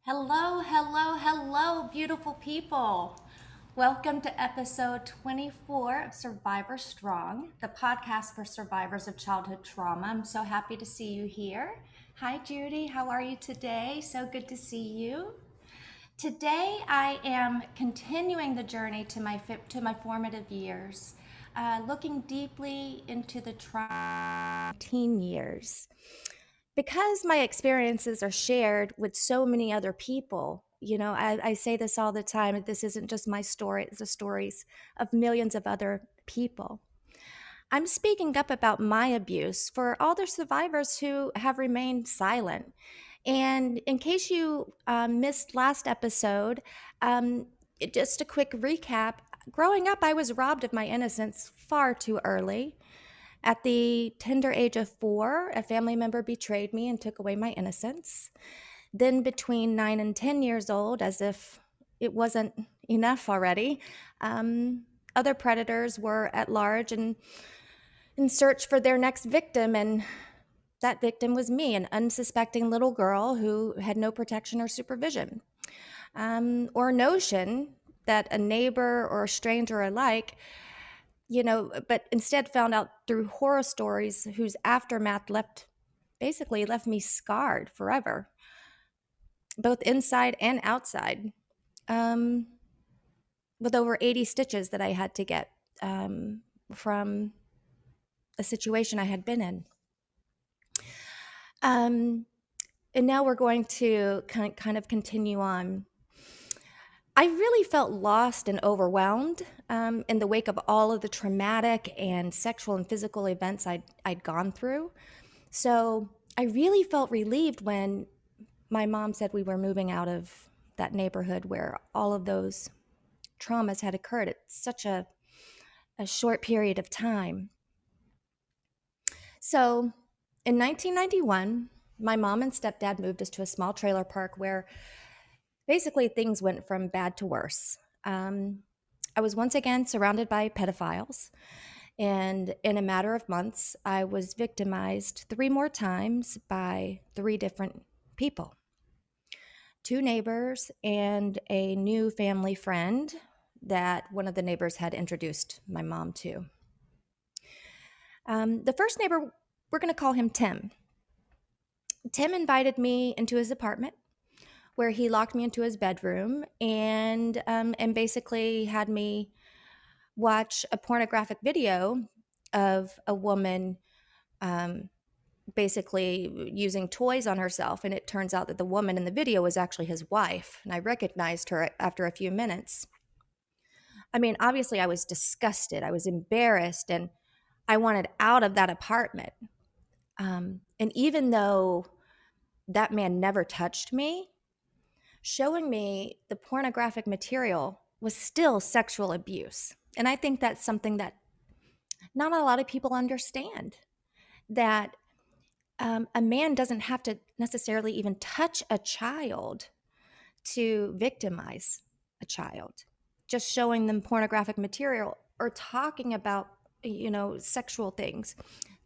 Hello, hello, hello, beautiful people. Welcome to episode 24 of Survivor Strong, the podcast for survivors of childhood trauma. I'm so happy to see you here. Hi, Judy. How are you today? So good to see you. Today, I am continuing the journey to my formative years, looking deeply into the teen years. Because my experiences are shared with so many other people, I say this all the time, this isn't just my story, it's the stories of millions of other people. I'm speaking up about my abuse for all the survivors who have remained silent. And in case you missed last episode, just a quick recap. Growing up, I was robbed of my innocence far too early. At the tender age of 4, a family member betrayed me and took away my innocence. Then, between 9 and 10 years old, as if it wasn't enough already, other predators were at large and in search for their next victim. And that victim was me, an unsuspecting little girl who had no protection or supervision, or notion that a neighbor or a stranger alike, but instead found out through horror stories whose aftermath basically left me scarred forever, both inside and outside, um, with over 80 stitches that I had to get from a situation I had been in. And now we're going to kind of continue on. I really felt lost and overwhelmed in the wake of all of the traumatic and sexual and physical events I'd gone through. So I really felt relieved when my mom said we were moving out of that neighborhood where all of those traumas had occurred at such a short period of time. So in 1991, my mom and stepdad moved us to a small trailer park where basically things went from bad to worse. I was once again surrounded by pedophiles, and in a matter of months, I was victimized 3 more times by 3 different people. 2 neighbors and a new family friend that one of the neighbors had introduced my mom to. The first neighbor, we're going to call him Tim. Tim invited me into his apartment, where he locked me into his bedroom and basically had me watch a pornographic video of a woman basically using toys on herself. And it turns out that the woman in the video was actually his wife. And I recognized her after a few minutes. I mean, obviously I was disgusted. I was embarrassed, and I wanted out of that apartment. And even though that man never touched me, showing me the pornographic material was still sexual abuse. And I think that's something that not a lot of people understand, that a man doesn't have to necessarily even touch a child to victimize a child. Just showing them pornographic material or talking about, sexual things,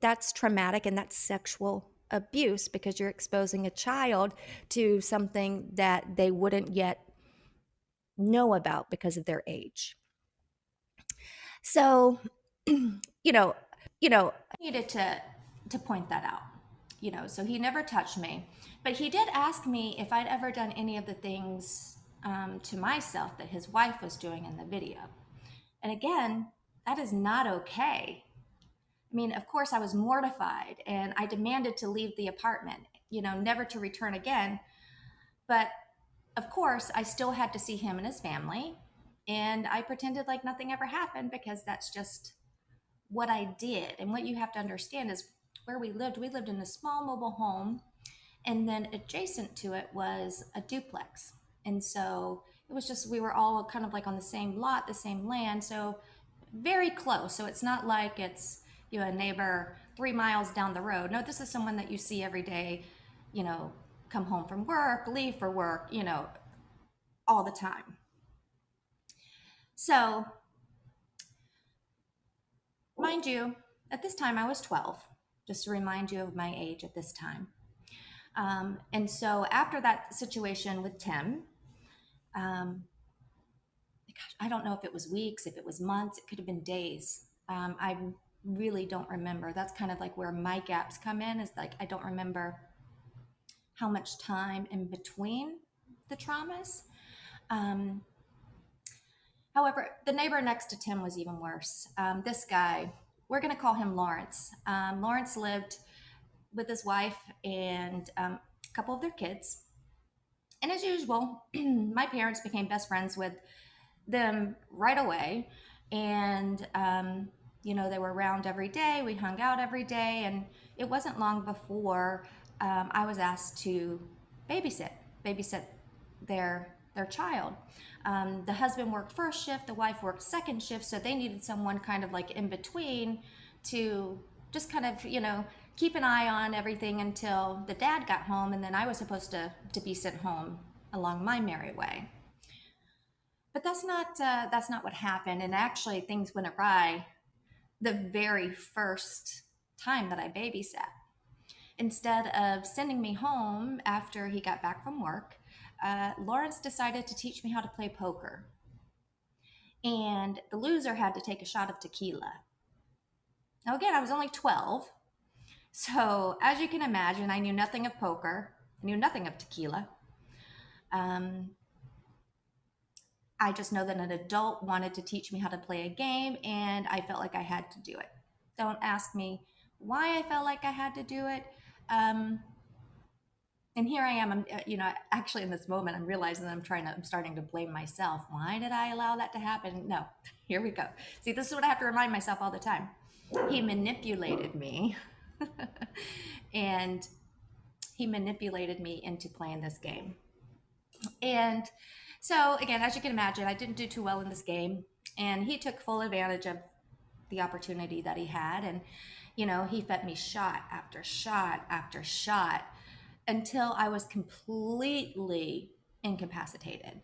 that's traumatic, and that's sexual abuse, because you're exposing a child to something that they wouldn't yet know about because of their age. So, I needed to point that out. So he never touched me, but he did ask me if I'd ever done any of the things to myself that his wife was doing in the video. And again, that is not okay. I mean, of course, I was mortified, and I demanded to leave the apartment, never to return again. But of course, I still had to see him and his family, and I pretended like nothing ever happened, because that's just what I did. And what you have to understand is where we lived in a small mobile home, and then adjacent to it was a duplex. And so it was just, we were all kind of like on the same lot, the same land, so very close. So it's not like it's, a neighbor 3 miles down the road. No, this is someone that you see every day, come home from work, leave for work, all the time. So, mind you, at this time I was 12, just to remind you of my age at this time. And so after that situation with Tim, I don't know if it was weeks, if it was months, it could have been days. I really don't remember. That's kind of like where my gaps come in, is like I don't remember how much time in between the traumas. However, the neighbor next to Tim was even worse. This guy, we're going to call him Lawrence. Lawrence lived with his wife and a couple of their kids. And as usual, my parents became best friends with them right away. And, they were around every day. We hung out every day. And it wasn't long before I was asked to babysit their child. The husband worked first shift, the wife worked second shift, so they needed someone kind of like in between to just kind of, keep an eye on everything until the dad got home, and then I was supposed to be sent home along my merry way. But that's not what happened, and actually things went awry the very first time that I babysat. Instead of sending me home after he got back from work, Lawrence decided to teach me how to play poker. And the loser had to take a shot of tequila. Now, again, I was only 12. So, as you can imagine, I knew nothing of poker. I knew nothing of tequila. I just know that an adult wanted to teach me how to play a game, and I felt like I had to do it. Don't ask me why I felt like I had to do it. And here I am, actually in this moment, I'm realizing that I'm starting to blame myself. Why did I allow that to happen? No, here we go. See, this is what I have to remind myself all the time. He manipulated me and he manipulated me into playing this game. And so again, as you can imagine, I didn't do too well in this game, and he took full advantage of the opportunity that he had. And, he fed me shot after shot after shot until I was completely incapacitated.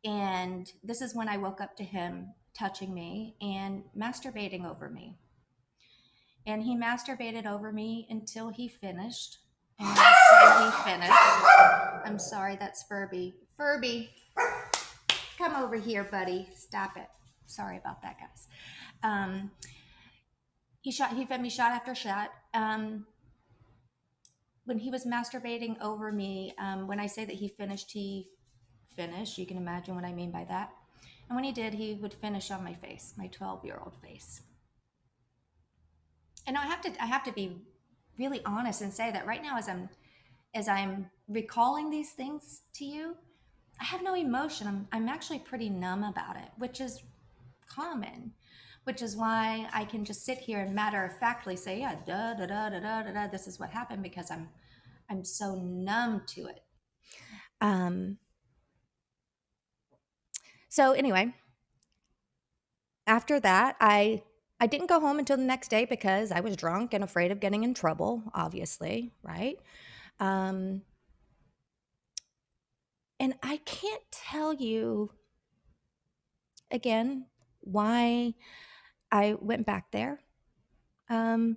And this is when I woke up to him touching me and masturbating over me. And he masturbated over me until he finished. And when I say he finished, I'm sorry, that's Furby. Furby, Come over here, buddy. Stop it. Sorry about that, guys. He fed me shot after shot. When he was masturbating over me, when I say that he finished. You can imagine what I mean by that. And when he did, he would finish on my face, my 12-year-old face. And I have to be really honest and say that right now, as I'm recalling these things to you, I have no emotion. I'm actually pretty numb about it, which is common, which is why I can just sit here and matter of factly say, yeah, da da da da da da da. This is what happened because I'm so numb to it. So anyway, after that, I didn't go home until the next day because I was drunk and afraid of getting in trouble, obviously, right? And I can't tell you again why I went back there. I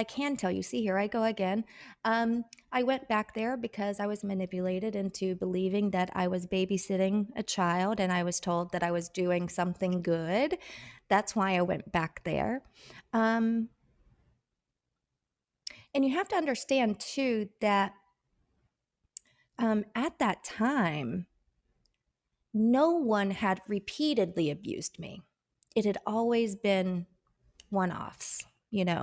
can tell you. See, here I go again. I went back there because I was manipulated into believing that I was babysitting a child and I was told that I was doing something good. That's why I went back there. And you have to understand, too, that at that time, no one had repeatedly abused me. It had always been one-offs, and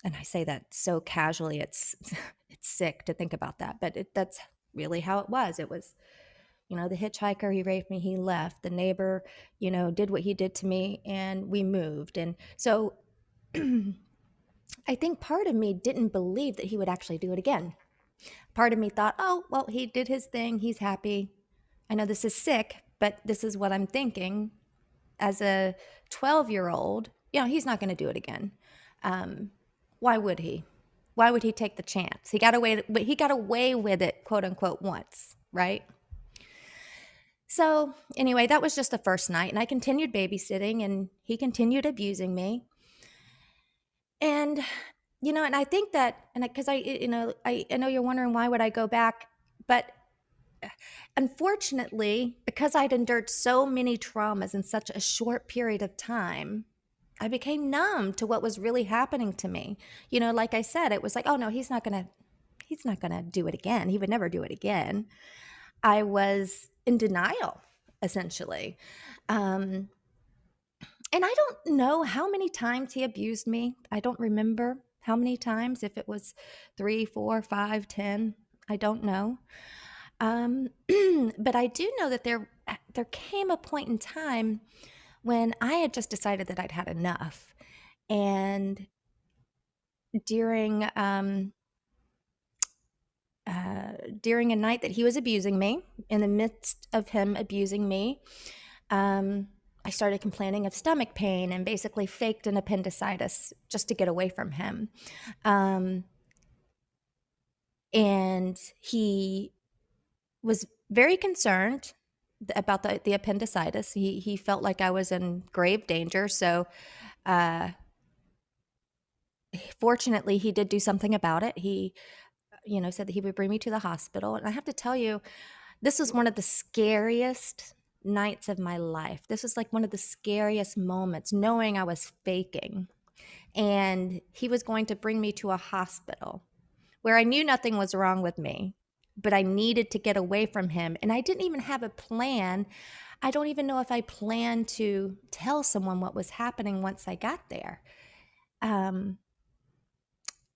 I say that so casually, it's it's sick to think about that, but that's really how it was. It was, the hitchhiker, he raped me, he left. The neighbor, did what he did to me, and we moved. And so I think part of me didn't believe that he would actually do it again. Part of me thought, oh, well, he did his thing, he's happy. I know this is sick, but this is what I'm thinking. As a 12-year-old, he's not going to do it again. Why would he? Why would he take the chance? He got away with it, quote unquote, once, right? So anyway, that was just the first night, and I continued babysitting, and he continued abusing me. And and I think that, and because I know you're wondering why would I go back, but unfortunately, because I'd endured so many traumas in such a short period of time, I became numb to what was really happening to me. Like I said, it was like, oh no, he's not gonna do it again. He would never do it again. I was in denial, essentially. And I don't know how many times he abused me. I don't remember how many times, if it was 3, 4, 5, 10, I don't know. But I do know that there came a point in time when I had just decided that I'd had enough. And during a night that he was abusing me, in the midst of him abusing me, I started complaining of stomach pain and basically faked an appendicitis just to get away from him. And he was very concerned about the appendicitis. He felt like I was in grave danger. So fortunately, he did do something about it. He, said that he would bring me to the hospital. And I have to tell you, this was one of the scariest nights of my life. This was like one of the scariest moments, knowing I was faking. And he was going to bring me to a hospital where I knew nothing was wrong with me, but I needed to get away from him. And I didn't even have a plan. I don't even know if I planned to tell someone what was happening once I got there.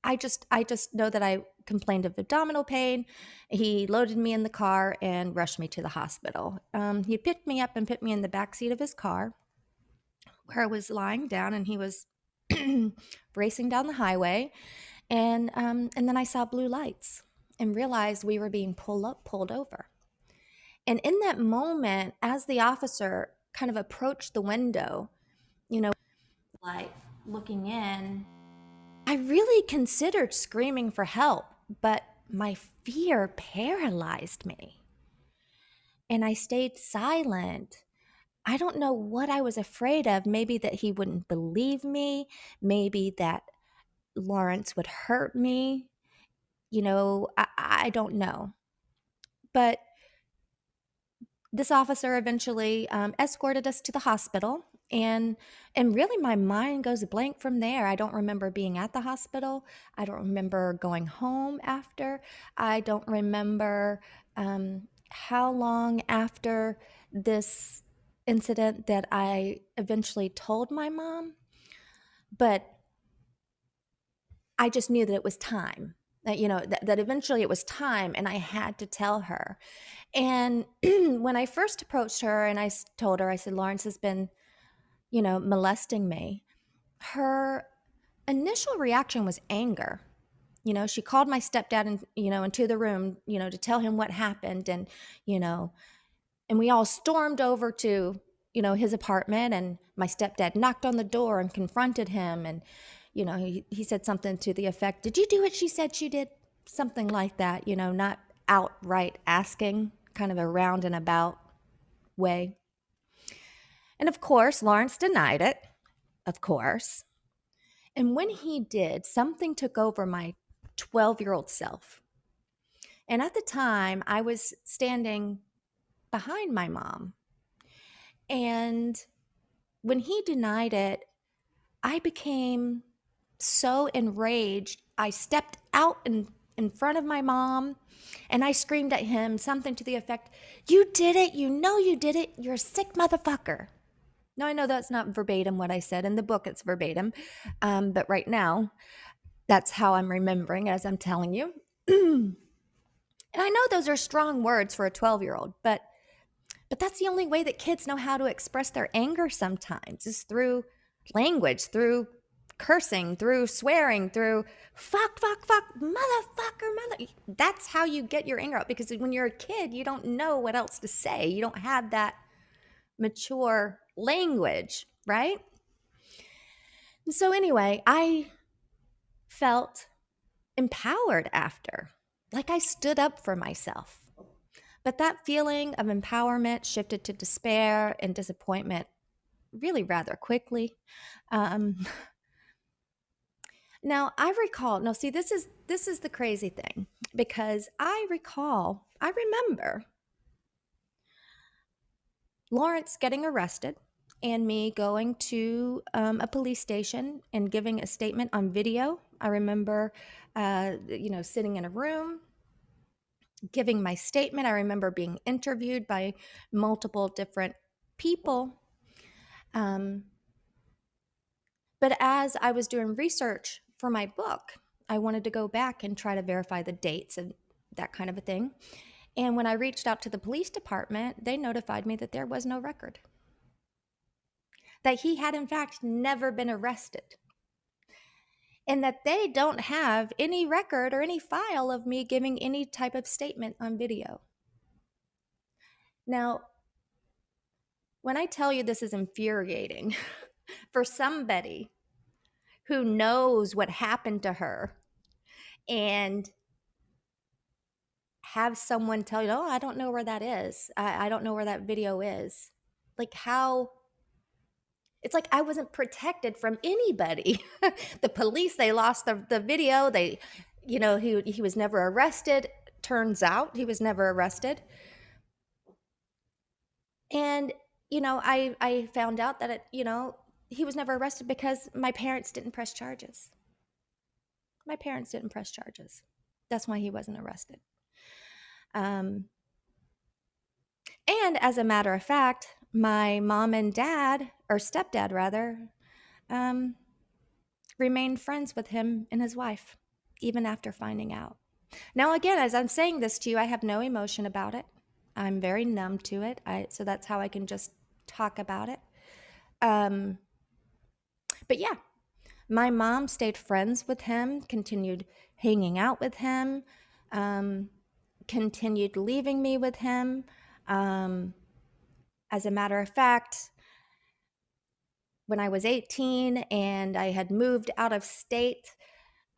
I just know that I complained of abdominal pain. He loaded me in the car and rushed me to the hospital. He picked me up and put me in the back seat of his car, where I was lying down, and he was racing down the highway. And then I saw blue lights and realized we were being pulled over. And in that moment, as the officer kind of approached the window, like looking in, I really considered screaming for help, but my fear paralyzed me. And I stayed silent. I don't know what I was afraid of. Maybe that he wouldn't believe me. Maybe that Lawrence would hurt me. I don't know. But this officer eventually escorted us to the hospital, and really my mind goes blank from there. I don't remember being at the hospital. I don't remember going home after. I don't remember how long after this incident that I eventually told my mom, but I just knew that it was time. That eventually it was time, and I had to tell her. And when I first approached her and told her, I said, Lawrence has been, molesting me, her initial reaction was anger. She called my stepdad into the room, to tell him what happened. You know, and we all stormed over to, his apartment, and my stepdad knocked on the door and confronted him. And, he said something to the effect, did you do what she said you did? Something like that, not outright asking, kind of a round and about way. And of course, Lawrence denied it, of course. And when he did, something took over my 12-year-old self. And at the time, I was standing behind my mom. And when he denied it, I became so enraged. I stepped out in front of my mom and I screamed at him something to the effect, you did it. You know you did it. You're a sick motherfucker. Now, I know that's not verbatim what I said. In the book, it's verbatim. But right now, that's how I'm remembering as I'm telling you. And I know those are strong words for a 12-year-old, but that's the only way that kids know how to express their anger sometimes, is through language, through cursing, through swearing, through fuck, motherfucker, mother. That's how you get your anger out, because when you're a kid, you don't know what else to say. You don't have that mature language, right? And so anyway, I felt empowered after, like I stood up for myself. But that feeling of empowerment shifted to despair and disappointment really rather quickly. Now I recall. No, see, this is the crazy thing, because I remember Lawrence getting arrested and me going to a police station and giving a statement on video. I remember, sitting in a room giving my statement. I remember being interviewed by multiple different people. But as I was doing research for my book, I wanted to go back and try to verify the dates and that kind of a thing. And when I reached out to the police department, they notified me that there was no record, that he had in fact never been arrested, and that they don't have any record or any file of me giving any type of statement on video. Now, when I tell you this is infuriating for somebody who knows what happened to her, and have someone tell you, oh, I don't know where that is. I don't know where that video is. Like, how, it's like I wasn't protected from anybody. The police, they lost the video. He was never arrested. Turns out he was never arrested. And, I found out that he was never arrested because my parents didn't press charges. My parents didn't press charges. That's why he wasn't arrested. And as a matter of fact, my mom and dad, or stepdad rather, remained friends with him and his wife, even after finding out. Now, again, as I'm saying this to you, I have no emotion about it. I'm very numb to it. So that's how I can just talk about it. But yeah, my mom stayed friends with him, continued hanging out with him, continued leaving me with him. As a matter of fact, when I was 18 and I had moved out of state,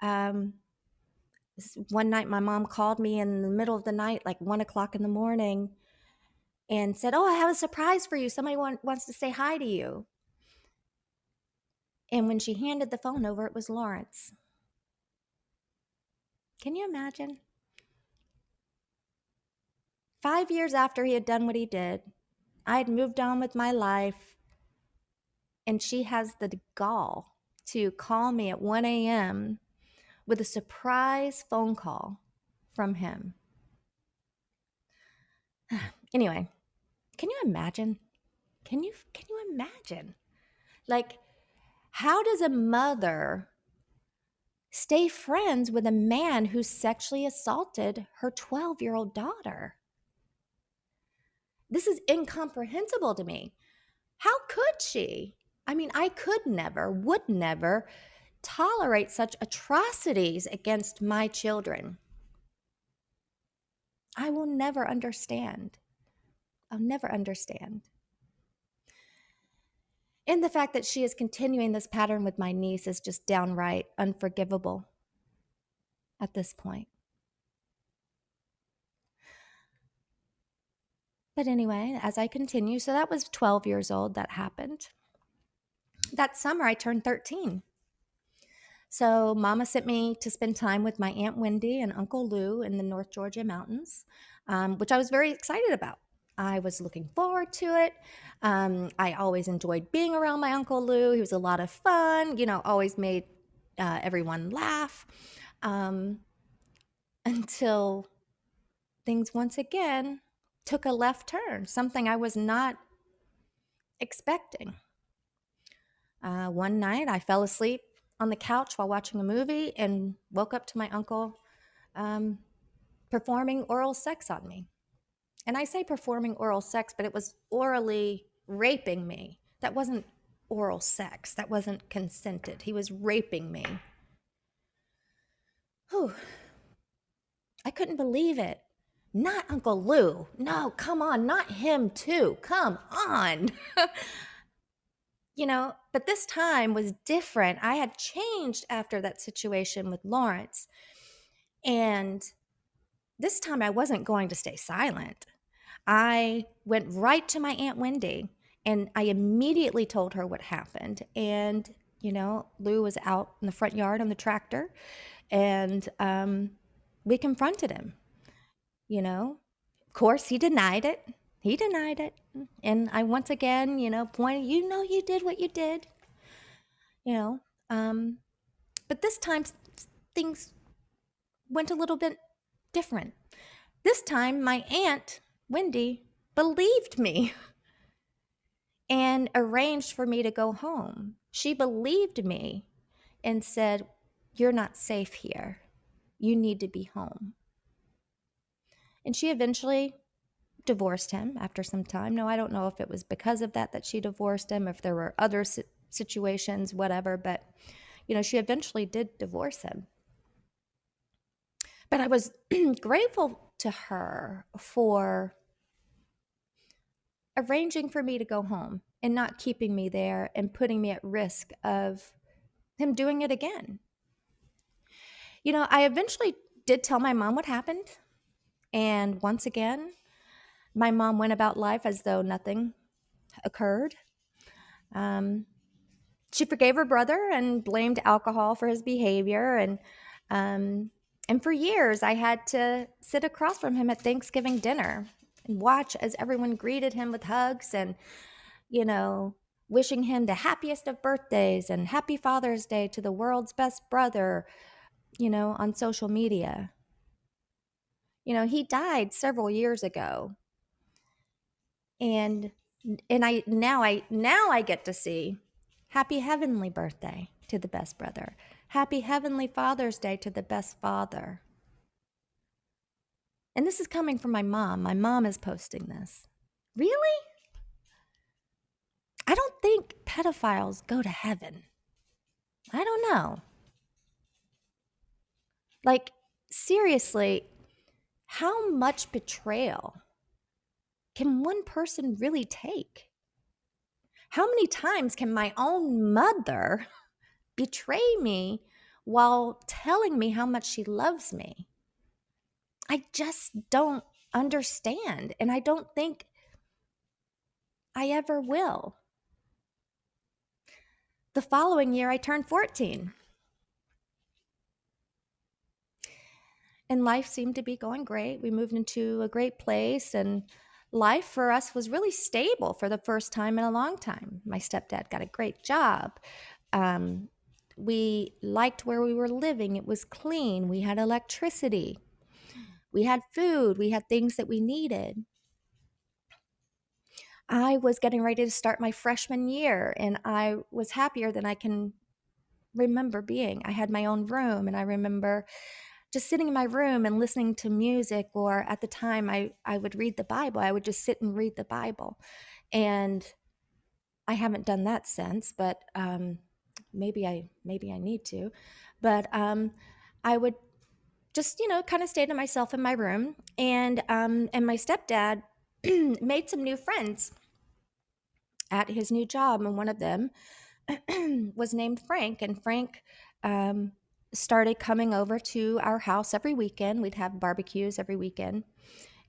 one night my mom called me in the middle of the night, like 1:00 in the morning, and said, oh, I have a surprise for you. Somebody wants to say hi to you. And when she handed the phone over, it was Lawrence. Can you imagine? 5 years after he had done what he did, I had moved on with my life, and she has the gall to call me at 1 a.m. with a surprise phone call from him. Anyway, can you imagine? Can you imagine? Like, how does a mother stay friends with a man who sexually assaulted her 12-year-old daughter? This is incomprehensible to me. How could she? I mean, I could never, would never tolerate such atrocities against my children. I will never understand. I'll never understand. And the fact that she is continuing this pattern with my niece is just downright unforgivable at this point. But anyway, as I continue, so that was 12 years old that happened. That summer, I turned 13. So Mama sent me to spend time with my Aunt Wendy and Uncle Lou in the North Georgia mountains, which I was very excited about. I was looking forward to it. I always enjoyed being around my Uncle Lou. He was a lot of fun, always made everyone laugh, until things once again took a left turn, something I was not expecting. One night I fell asleep on the couch while watching a movie and woke up to my uncle performing oral sex on me. And I say performing oral sex, but it was orally raping me. That wasn't oral sex. That wasn't consented. He was raping me. Whew. I couldn't believe it. Not Uncle Lou. No, come on, not him too. Come on. But this time was different. I had changed after that situation with Lawrence. And this time I wasn't going to stay silent. I went right to my Aunt Wendy and I immediately told her what happened. And, Lou was out in the front yard on the tractor and we confronted him. Of course, he denied it. And I once again, pointed, you did what you did. But this time things went a little bit different. This time my Aunt Wendy believed me and arranged for me to go home. She believed me and said, "You're not safe here. You need to be home." And she eventually divorced him after some time. No, I don't know if it was because of that she divorced him, if there were other situations, whatever, but she eventually did divorce him. But I was grateful to her for arranging for me to go home and not keeping me there and putting me at risk of him doing it again. I eventually did tell my mom what happened. And once again, my mom went about life as though nothing occurred. She forgave her brother and blamed alcohol for his behavior. And for years, I had to sit across from him at Thanksgiving dinner and watch as everyone greeted him with hugs and, wishing him the happiest of birthdays and happy Father's Day to the world's best brother, on social media. He died several years ago. And I now get to see happy heavenly birthday to the best brother. Happy heavenly Father's Day to the best father. And this is coming from my mom. My mom is posting this. Really? I don't think pedophiles go to heaven. I don't know. Like, seriously, how much betrayal can one person really take? How many times can my own mother betray me while telling me how much she loves me? I just don't understand, and I don't think I ever will. The following year, I turned 14. and life seemed to be going great. We moved into a great place, and life for us was really stable for the first time in a long time. My stepdad got a great job. Um, we liked where we were living. It was clean. We had electricity. We had food. We had things that we needed. I was getting ready to start my freshman year, and I was happier than I can remember being. I had my own room, and I remember just sitting in my room and listening to music, or at the time I would read the Bible. I would just sit and read the Bible. And I haven't done that since, but maybe I need to. But I would just, kind of stay to myself in my room. And my stepdad made some new friends at his new job, and one of them was named Frank. And Frank um, started coming over to our house every weekend. We'd have barbecues every weekend,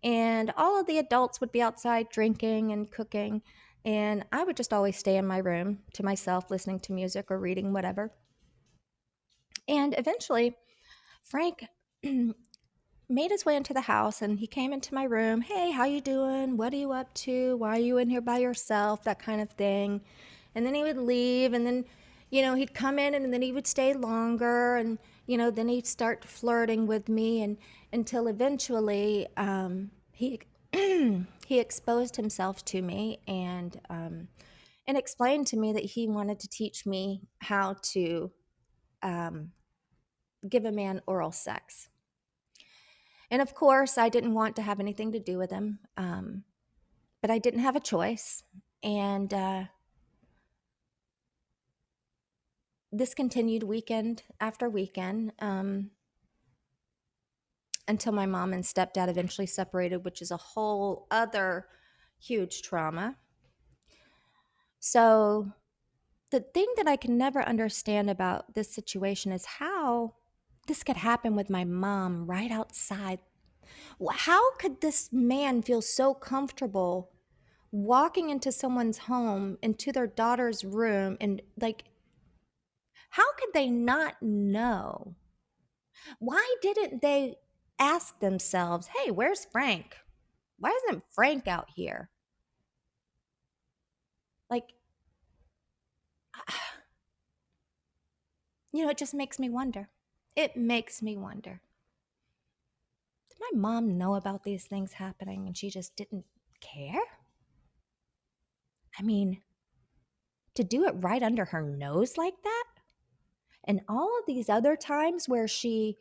and all of the adults would be outside drinking and cooking, and I would just always stay in my room to myself, listening to music or reading whatever. And eventually Frank made his way into the house, and he came into my room. Hey, how you doing? What are you up to? Why are you in here by yourself? That kind of thing. And then he would leave, and then he'd come in, and then he would stay longer, and then he'd start flirting with me, and until eventually he he exposed himself to me, and explained to me that he wanted to teach me how to um, give a man oral sex. And of course, I didn't want to have anything to do with him, but I didn't have a choice. And this continued weekend after weekend until my mom and stepdad eventually separated, which is a whole other huge trauma. So the thing that I can never understand about this situation is how this could happen with my mom right outside. How could this man feel so comfortable walking into someone's home, into their daughter's room, and like, how could they not know? Why didn't they ask themselves, hey, where's Frank? Why isn't Frank out here? Like, it just makes me wonder. It makes me wonder. Did my mom know about these things happening and she just didn't care? I mean, to do it right under her nose like that? And all of these other times where she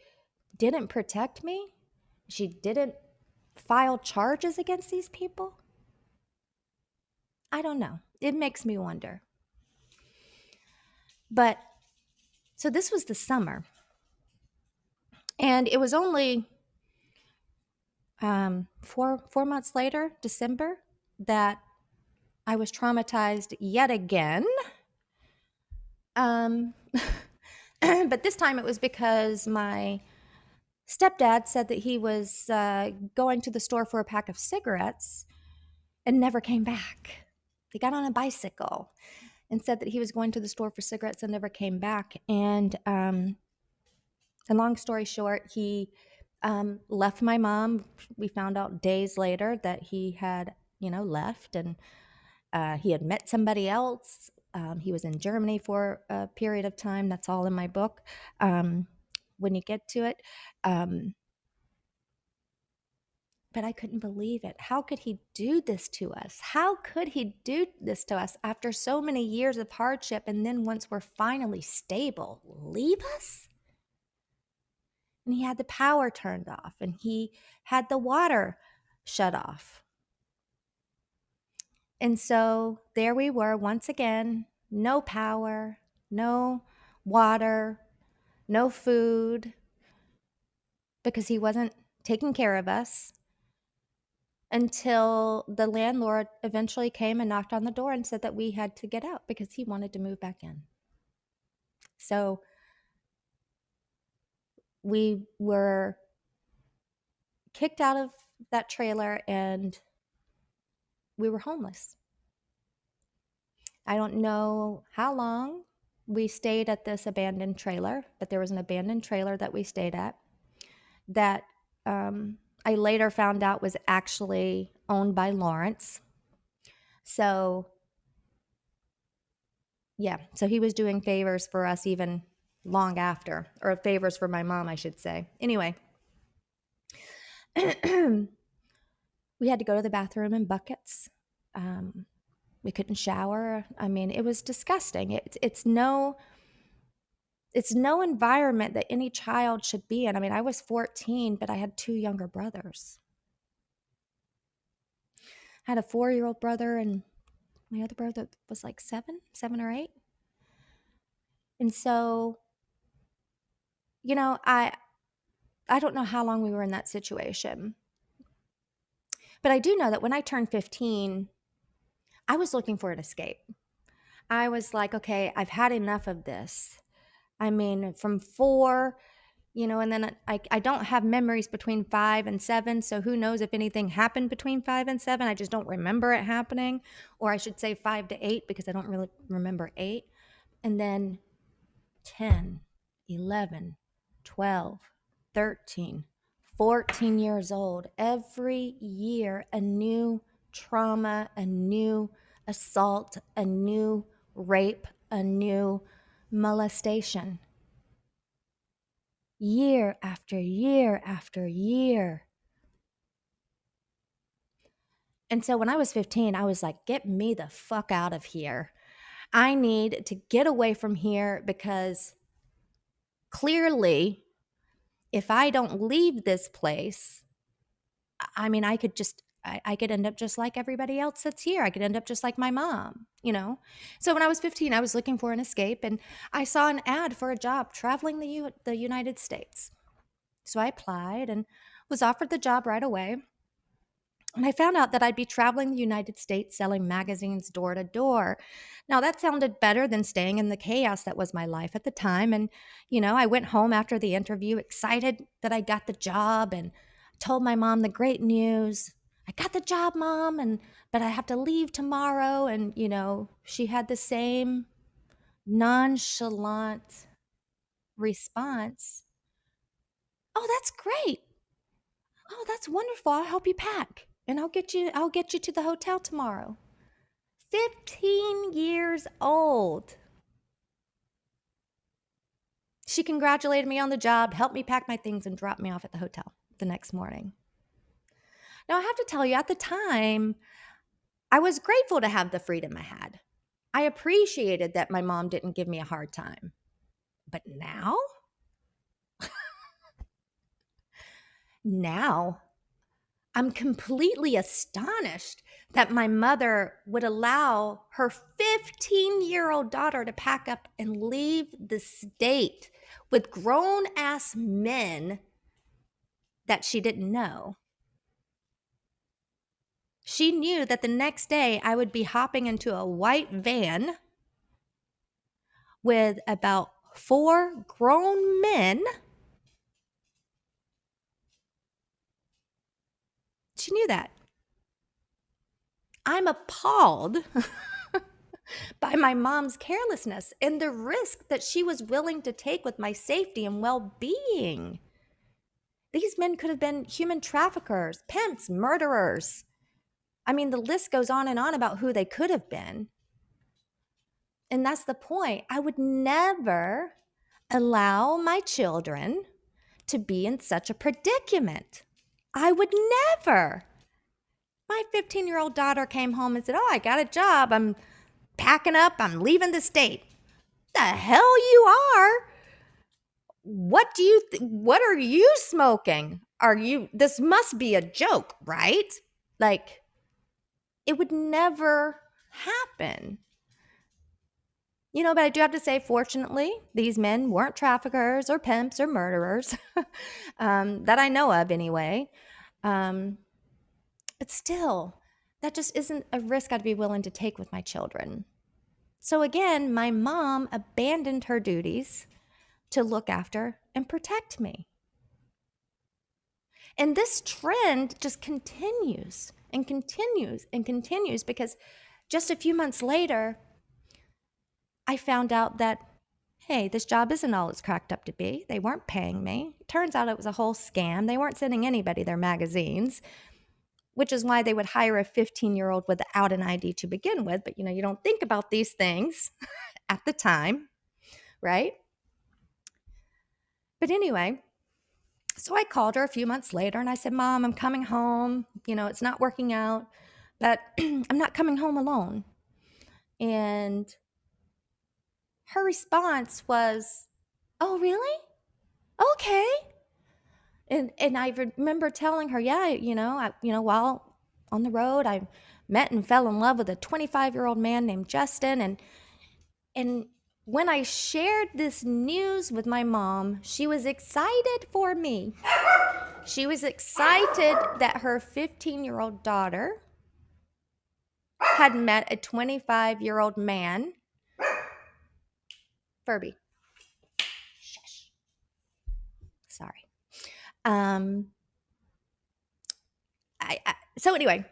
didn't protect me, she didn't file charges against these people? I don't know. It makes me wonder. But so this was the summer, and it was only 4 months later, December, that I was traumatized yet again. But this time it was because my stepdad said that he was going to the store for a pack of cigarettes and never came back. He got on a bicycle and said that he was going to the store for cigarettes and never came back. And long story short, he left my mom. We found out days later that he had, left, and he had met somebody else. He was in Germany for a period of time. That's all in my book when you get to it. But I couldn't believe it. How could he do this to us? How could he do this to us after so many years of hardship, and then once we're finally stable, leave us? And he had the power turned off, and he had the water shut off. And so there we were once again, no power, no water, no food, because he wasn't taking care of us, until the landlord eventually came and knocked on the door and said that we had to get out because he wanted to move back in. So we were kicked out of that trailer, and we were homeless. I don't know how long we stayed at this abandoned trailer, but there was an abandoned trailer that we stayed at that I later found out was actually owned by Lawrence. So, yeah, so he was doing favors for us even long after, or favors for my mom, I should say. Anyway, we had to go to the bathroom in buckets. We couldn't shower. I mean, it was disgusting. It's no environment that any child should be in. I mean, I was 14, but I had 2 younger brothers. I had a 4-year-old brother, and my other brother was like 7 or 8. And so, I don't know how long we were in that situation. But I do know that when I turned 15, I was looking for an escape. I was like, okay, I've had enough of this. I mean, from 4, and then I don't have memories between 5 and 7. So who knows if anything happened between 5 and 7. I just don't remember it happening. Or I should say 5 to 8, because I don't really remember 8. And then 10, 11, 12, 13, 14 years old. Every year, a new trauma, a new assault, a new rape, a new molestation. Year after year after year. And so when I was 15, I was like, get me the fuck out of here. I need to get away from here, because clearly, if I don't leave this place, I mean, I could end up just like everybody else that's here. I could end up just like my mom, So when I was 15, I was looking for an escape, and I saw an ad for a job traveling the United States. So I applied and was offered the job right away. And I found out that I'd be traveling the United States selling magazines door to door. Now, that sounded better than staying in the chaos that was my life at the time. And, I went home after the interview excited that I got the job, and told my mom the great news. I got the job, Mom, but I have to leave tomorrow. And, she had the same nonchalant response. Oh, that's great. Oh, that's wonderful. I'll help you pack, and I'll get you to the hotel tomorrow. 15 years old. She congratulated me on the job, helped me pack my things, and dropped me off at the hotel the next morning. Now, I have to tell you, at the time, I was grateful to have the freedom I had. I appreciated that my mom didn't give me a hard time. But now? Now, I'm completely astonished that my mother would allow her 15-year-old daughter to pack up and leave the state with grown-ass men that she didn't know. She knew that the next day I would be hopping into a white van with about 4 grown men. She knew that. I'm appalled by my mom's carelessness and the risk that she was willing to take with my safety and well-being. These men could have been human traffickers, pimps, murderers. I mean, the list goes on and on about who they could have been. And that's the point. I would never allow my children to be in such a predicament. I would never. My 15-year-old daughter came home and said, "Oh, I got a job. I'm packing up. I'm leaving the state." The hell you are? What are you smoking? This must be a joke, right? Like, it would never happen. But I do have to say, fortunately, these men weren't traffickers or pimps or murderers, that I know of anyway. But still, that just isn't a risk I'd be willing to take with my children. So again, my mom abandoned her duties to look after and protect me. And this trend just continues and continues and continues, because just a few months later, I found out that hey, this job isn't all it's cracked up to be. They weren't paying me. Turns out it was a whole scam. They weren't sending anybody their magazines, which is why they would hire a 15-year-old without an ID to begin with. But, you don't think about these things at the time, right? But anyway, so I called her a few months later and I said, Mom, I'm coming home. It's not working out, but I'm not coming home alone. And her response was, oh, really? Okay. And I remember telling her, yeah, while on the road, I met and fell in love with a 25-year-old man named Justin. And when I shared this news with my mom, she was excited for me. She was excited that her 15-year-old daughter had met a 25-year-old man. Furby. Shush. Sorry. So anyway,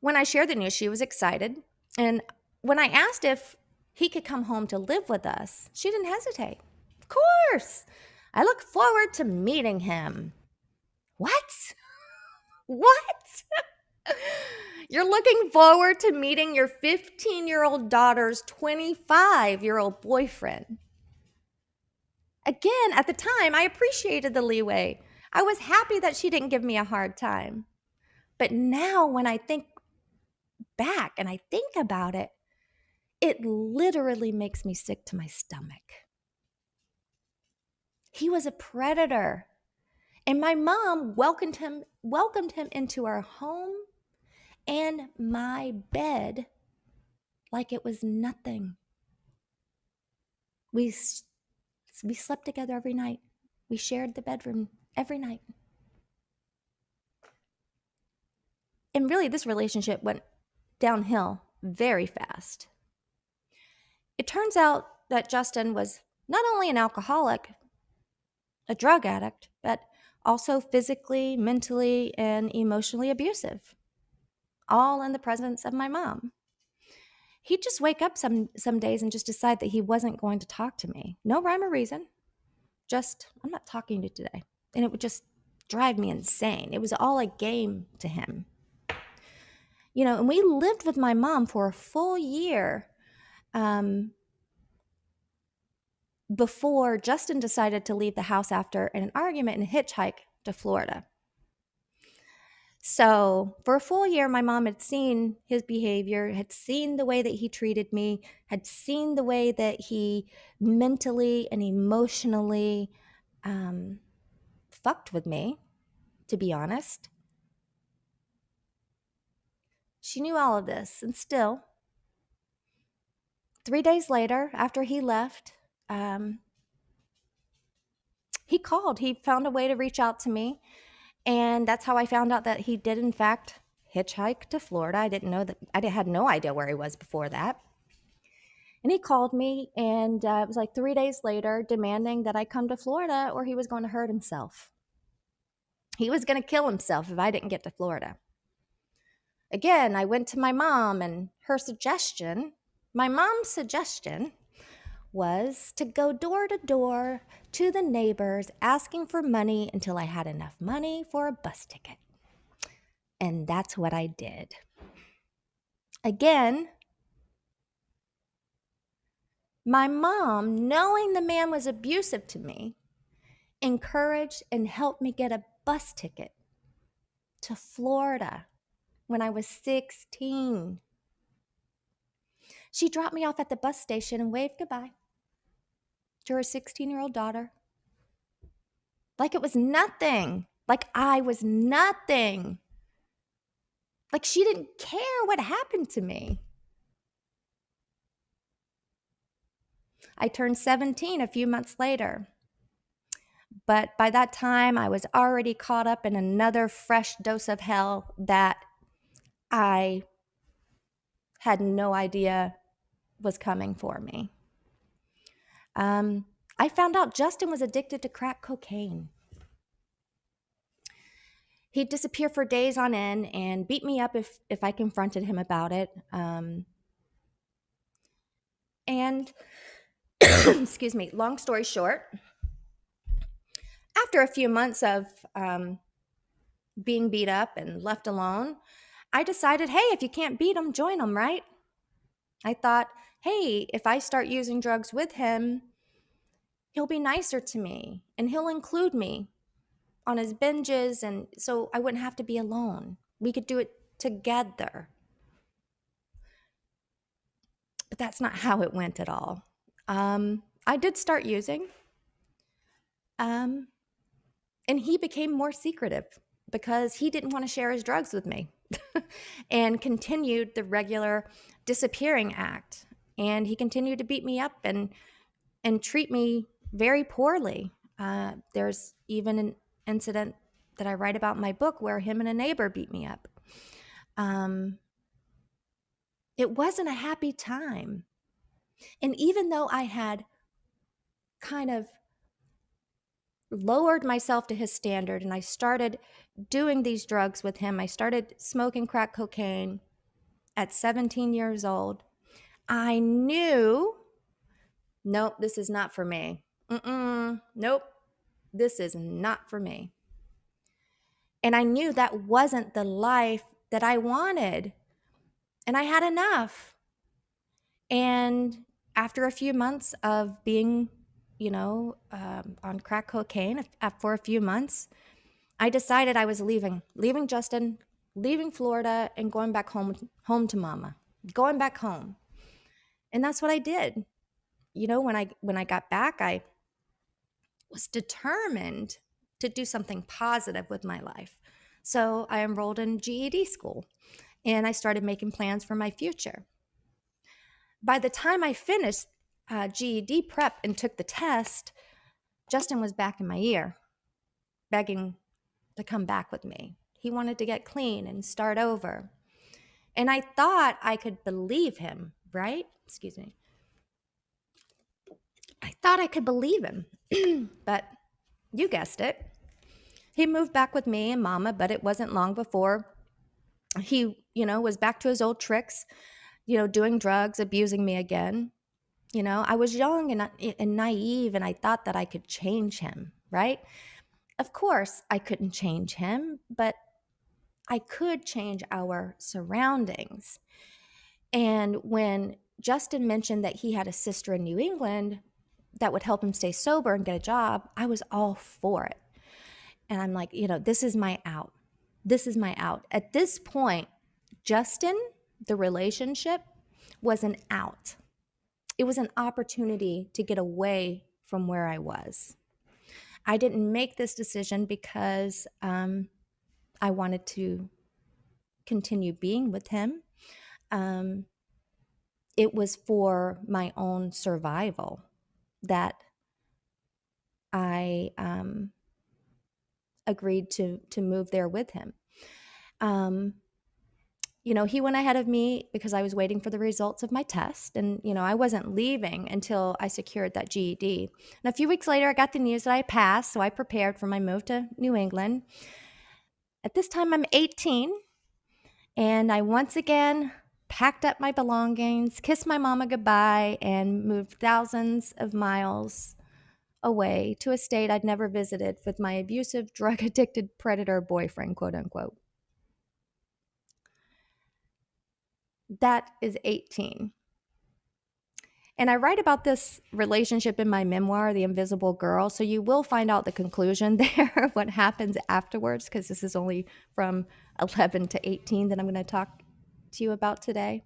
when I shared the news, she was excited. And when I asked if he could come home to live with us, she didn't hesitate. Of course. I look forward to meeting him. What? What? You're looking forward to meeting your 15-year-old daughter's 25-year-old boyfriend. Again, at the time, I appreciated the leeway. I was happy that she didn't give me a hard time. But now when I think back and I think about it, it literally makes me sick to my stomach. He was a predator. And my mom welcomed him into our home and my bed like it was nothing. We slept together every night. We shared the bedroom every night. And really, this relationship went downhill very fast. It turns out that Justin was not only an alcoholic, a drug addict, but also physically, mentally, and emotionally abusive, all in the presence of my mom. He'd just wake up some days and just decide that he wasn't going to talk to me. No rhyme or reason. Just, I'm not talking to you today. And it would just drive me insane. It was all a game to him. And we lived with my mom for a full year before Justin decided to leave the house after an argument and hitchhike to Florida. So for a full year, my mom had seen his behavior, had seen the way that he treated me, had seen the way that he mentally and emotionally fucked with me, to be honest. She knew all of this, and still, 3 days later, after he left, he called. He found a way to reach out to me, and that's how I found out that he did, in fact, hitchhike to Florida. I didn't know that. I had no idea where he was before that. And he called me, and it was like 3 days later, demanding that I come to Florida or he was going to hurt himself. He was going to kill himself if I didn't get to Florida. Again, I went to my mom, and my mom's suggestion was to go door to door to the neighbors asking for money until I had enough money for a bus ticket. And that's what I did. Again, my mom, knowing the man was abusive to me, encouraged and helped me get a bus ticket to Florida when I was 16. She dropped me off at the bus station and waved goodbye to her 16-year-old daughter. Like it was nothing. Like I was nothing. Like she didn't care what happened to me. I turned 17 a few months later. But by that time, I was already caught up in another fresh dose of hell that I had no idea was coming for me. I found out Justin was addicted to crack cocaine. He'd disappear for days on end and beat me up if I confronted him about it. And excuse me, long story short, after a few months of being beat up and left alone, I decided, hey, if you can't beat them, join them, right? I thought, hey, if I start using drugs with him, he'll be nicer to me and he'll include me on his binges. And so I wouldn't have to be alone. We could do it together. But that's not how it went at all. I did start using, and he became more secretive because he didn't want to share his drugs with me and continued the regular disappearing act. And he continued to beat me up and treat me very poorly. There's even an incident that I write about in my book where him and a neighbor beat me up. It wasn't a happy time. And even though I had kind of lowered myself to his standard and I started doing these drugs with him, I started smoking crack cocaine at 17 years old, I knew, nope, this is not for me. Nope, this is not for me. And I knew that wasn't the life that I wanted. And I had enough. And after a few months of being, on crack cocaine for a few months, I decided I was leaving Justin, leaving Florida and going back home to mama, going back home. And that's what I did. When I got back, I was determined to do something positive with my life. So I enrolled in GED school and I started making plans for my future. By the time I finished GED prep and took the test, Justin was back in my ear, begging to come back with me. He wanted to get clean and start over. And I thought I could believe him, right? Excuse me. I thought I could believe him, but you guessed it. He moved back with me and mama, but it wasn't long before he, was back to his old tricks, doing drugs, abusing me again. I was young and naive, and I thought that I could change him, right? Of course, I couldn't change him, but I could change our surroundings. And when Justin mentioned that he had a sister in New England that would help him stay sober and get a job, I was all for it. And I'm like, this is my out. This is my out. At this point, Justin, the relationship, was an out. It was an opportunity to get away from where I was. I didn't make this decision because I wanted to continue being with him. It was for my own survival that I agreed to move there with him. He went ahead of me because I was waiting for the results of my test. And, I wasn't leaving until I secured that GED. And a few weeks later, I got the news that I passed. So I prepared for my move to New England. At this time, I'm 18. And I once again packed up my belongings, kissed my mama goodbye, and moved thousands of miles away to a state I'd never visited with my abusive, drug-addicted predator boyfriend, quote unquote. That is 18. And I write about this relationship in my memoir, The Invisible Girl, so you will find out the conclusion there, what happens afterwards, because this is only from 11 to 18 that I'm going to talk to you about today.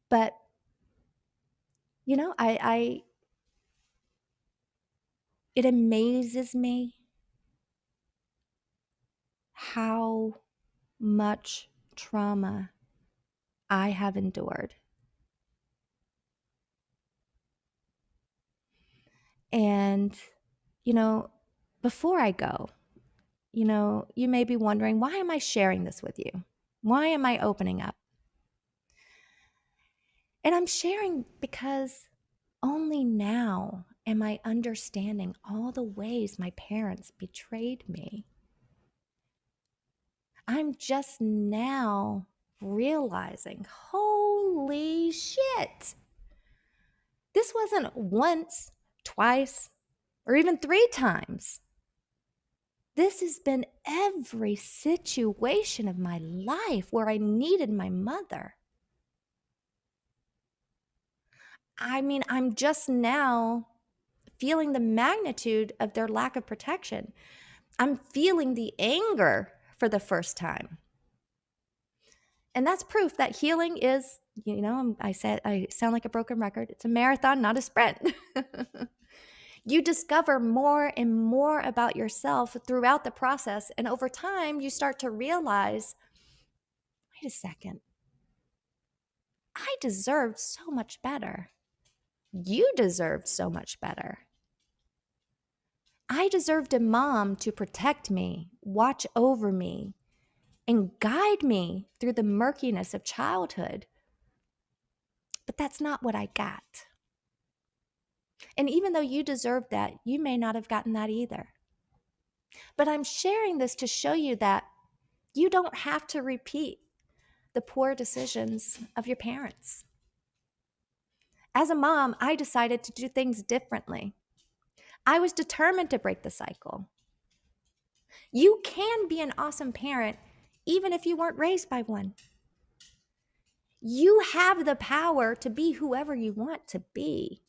But, it amazes me how much trauma I have endured. And, before I go, you may be wondering, why am I sharing this with you? Why am I opening up? And I'm sharing because only now am I understanding all the ways my parents betrayed me. I'm just now realizing, holy shit, This wasn't once, twice, or even 3 times. This has been every situation of my life where I needed my mother. I mean, I'm just now feeling the magnitude of their lack of protection. I'm feeling the anger for the first time. And that's proof that healing is, I sound like a broken record. It's a marathon, not a sprint. You discover more and more about yourself throughout the process. And over time, you start to realize, wait a second, I deserved so much better. You deserved so much better. I deserved a mom to protect me, watch over me, and guide me through the murkiness of childhood. But that's not what I got. And even though you deserved that, you may not have gotten that either. But I'm sharing this to show you that you don't have to repeat the poor decisions of your parents. As a mom, I decided to do things differently. I was determined to break the cycle. You can be an awesome parent even if you weren't raised by one. You have the power to be whoever you want to be.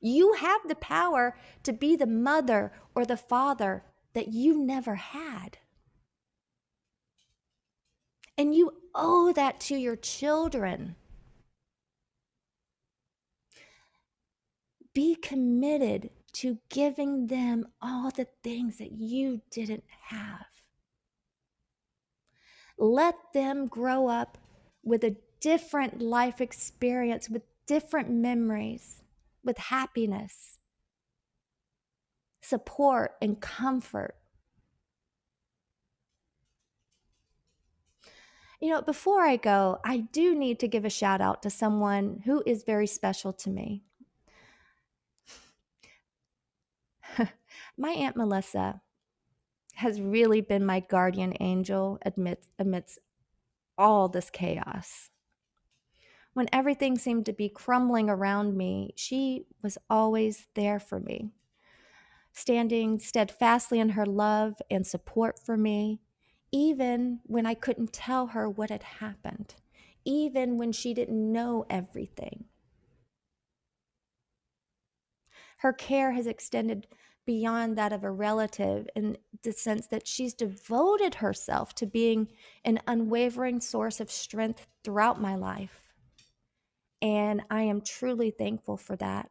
You have the power to be the mother or the father that you never had. And you owe that to your children. Be committed to giving them all the things that you didn't have. Let them grow up with a different life experience, with different memories, with happiness, support, and comfort. Before I go, I do need to give a shout out to someone who is very special to me. My Aunt Melissa has really been my guardian angel amidst all this chaos. When everything seemed to be crumbling around me, she was always there for me, standing steadfastly in her love and support for me, even when I couldn't tell her what had happened, even when she didn't know everything. Her care has extended beyond that of a relative in the sense that she's devoted herself to being an unwavering source of strength throughout my life. And I am truly thankful for that.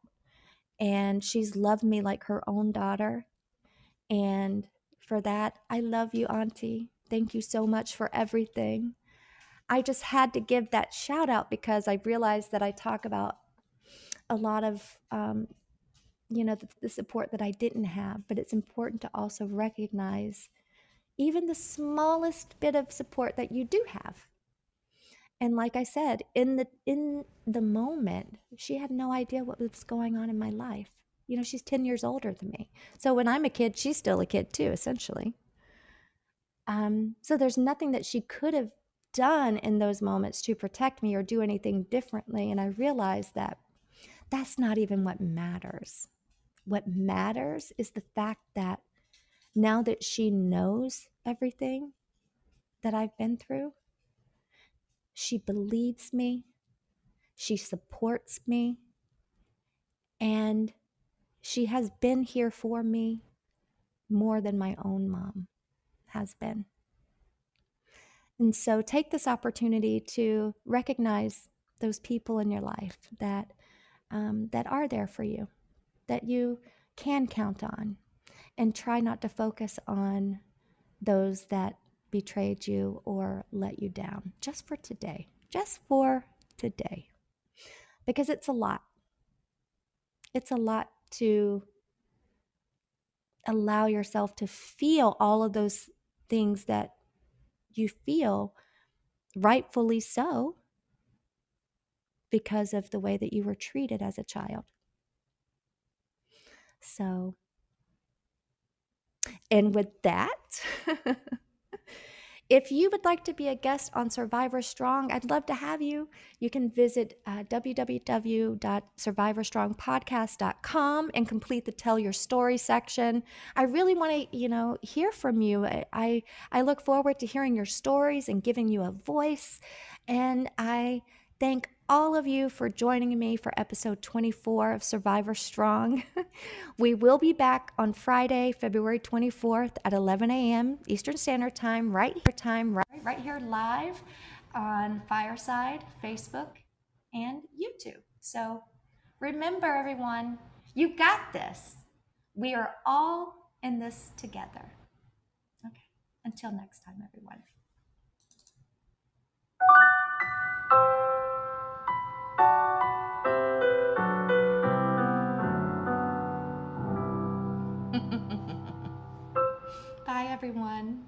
And she's loved me like her own daughter. And for that, I love you, Auntie. Thank you so much for everything. I just had to give that shout out because I realized that I talk about a lot of the support that I didn't have, but it's important to also recognize even the smallest bit of support that you do have. And like I said, in the moment, she had no idea what was going on in my life. She's 10 years older than me. So when I'm a kid, she's still a kid too, essentially. So there's nothing that she could have done in those moments to protect me or do anything differently. And I realized that that's not even what matters. What matters is the fact that now that she knows everything that I've been through, she believes me, she supports me, and she has been here for me more than my own mom has been. And so take this opportunity to recognize those people in your life that are there for you, that you can count on, and try not to focus on those that betrayed you or let you down just for today, because it's a lot. It's a lot to allow yourself to feel all of those things that you feel, rightfully so, because of the way that you were treated as a child. So, and with that, If you would like to be a guest on Survivor Strong, I'd love to have you. You can visit www.survivorstrongpodcast.com and complete the Tell Your Story section. I really want to, hear from you. I look forward to hearing your stories and giving you a voice. And I thank all of you for joining me for episode 24 of Survivor Strong. We will be back on Friday, February 24th at 11 a.m. Eastern Standard Time, right here live on Fireside, Facebook, and YouTube. So remember, everyone, you got this. We are all in this together. Okay, until next time, everyone. Bye, everyone.